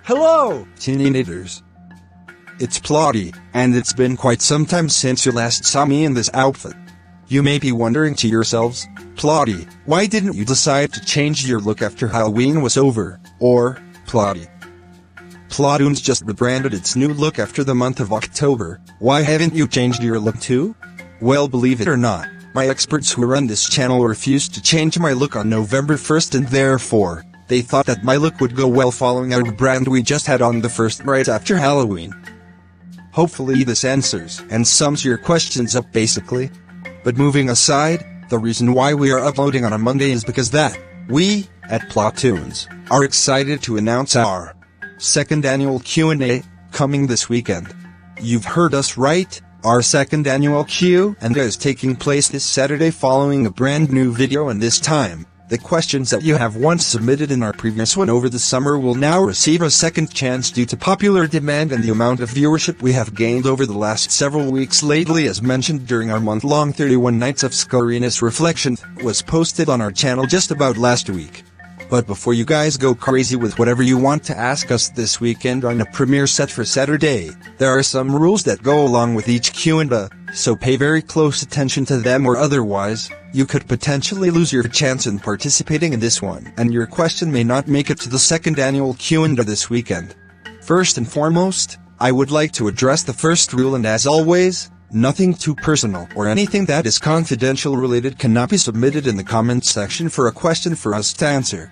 Hello, teenagers. It's Plotty, and it's been quite some time since you last saw me in this outfit. You may be wondering to yourselves, Plotty, why didn't you decide to change your look after Halloween was over? Or, Plotty, PlotToons just rebranded its new look after the month of October. Why haven't you changed your look too? Well, believe it or not, my experts who run this channel refused to change my look on November 1st, and therefore, they thought that my look would go well following our rebrand we just had on the 1st right after Halloween. Hopefully this answers and sums your questions up basically. But moving aside, the reason why we are uploading on a Monday is because that we, at PlotToons, are excited to announce our second annual Q&A, coming this weekend. You've heard us right, our second annual Q&A is taking place this Saturday following a brand new video, and this time, the questions that you have once submitted in our previous one over the summer will now receive a second chance due to popular demand and the amount of viewership we have gained over the last several weeks lately. As mentioned during our month-long 31 Nights of Scariness Reflection, was posted on our channel just about last week. But before you guys go crazy with whatever you want to ask us this weekend on a premiere set for Saturday, there are some rules that go along with each Q&A, so pay very close attention to them, or otherwise, you could potentially lose your chance in participating in this one, and your question may not make it to the second annual Q&A this weekend. First and foremost, I would like to address the first rule, and as always, nothing too personal or anything that is confidential related cannot be submitted in the comments section for a question for us to answer.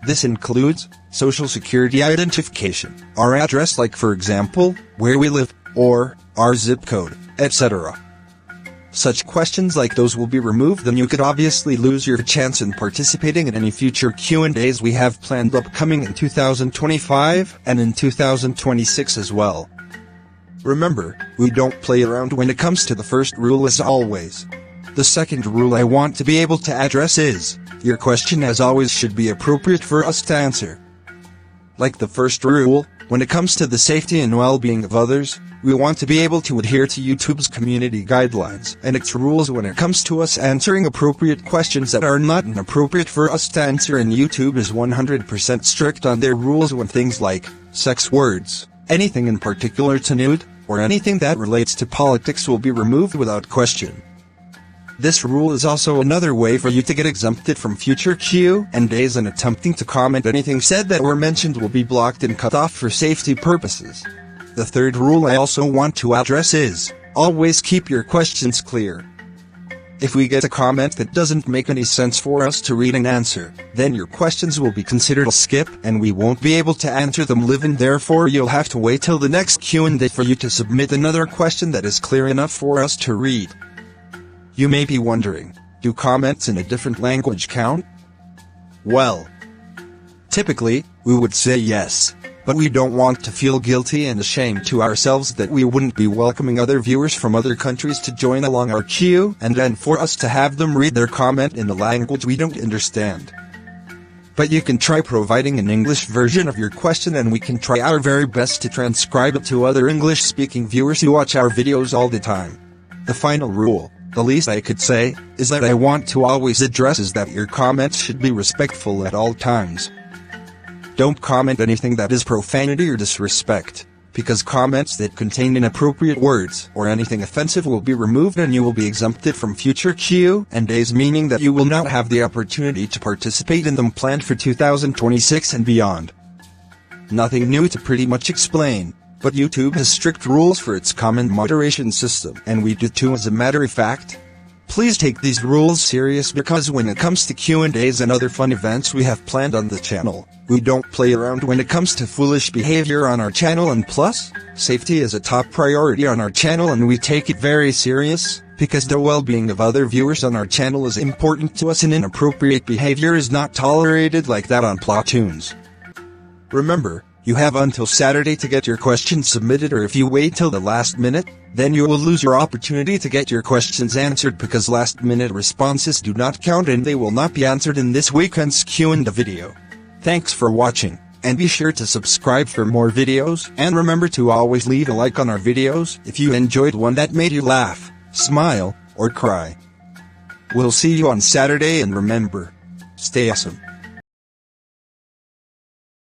This includes social security identification, our address, like for example, where we live, or our zip code, etc. Such questions like those will be removed, and you could obviously lose your chance in participating in any future Q&As we have planned upcoming in 2025 and in 2026 as well. Remember, we don't play around when it comes to the first rule, as always. The second rule I want to be able to address is, your question as always should be appropriate for us to answer. Like the first rule, when it comes to the safety and well-being of others, we want to be able to adhere to YouTube's community guidelines and its rules when it comes to us answering appropriate questions that are not inappropriate for us to answer, and YouTube is 100% strict on their rules when things like sex words, anything in particular to nude, or anything that relates to politics will be removed without question. This rule is also another way for you to get exempted from future Q&As, and attempting to comment anything said that were mentioned will be blocked and cut off for safety purposes. The third rule I also want to address is, always keep your questions clear. If we get a comment that doesn't make any sense for us to read and answer, then your questions will be considered a skip and we won't be able to answer them live, and therefore you'll have to wait till the next Q&A for you to submit another question that is clear enough for us to read. You may be wondering, do comments in a different language count? Well, typically, we would say yes, but we don't want to feel guilty and ashamed to ourselves that we wouldn't be welcoming other viewers from other countries to join along our Q&A, and for us to have them read their comment in a language we don't understand. But you can try providing an English version of your question, and we can try our very best to transcribe it to other English-speaking viewers who watch our videos all the time. The final rule, the least I could say, is that I want to always address is that your comments should be respectful at all times. Don't comment anything that is profanity or disrespect, because comments that contain inappropriate words or anything offensive will be removed and you will be exempted from future Q&As, meaning that you will not have the opportunity to participate in them planned for 2026 and beyond. Nothing new to pretty much explain, but YouTube has strict rules for its comment moderation system, and we do too, as a matter of fact. Please take these rules serious, because when it comes to Q&As and other fun events we have planned on the channel, we don't play around when it comes to foolish behavior on our channel, and plus, safety is a top priority on our channel and we take it very serious, because the well-being of other viewers on our channel is important to us, and inappropriate behavior is not tolerated like that on PlotToons. Remember, you have until Saturday to get your questions submitted, or if you wait till the last minute, then you will lose your opportunity to get your questions answered, because last-minute responses do not count and they will not be answered in this weekend's Q&A video. Thanks for watching, and be sure to subscribe for more videos, and remember to always leave a like on our videos if you enjoyed one that made you laugh, smile, or cry. We'll see you on Saturday, and remember, stay awesome.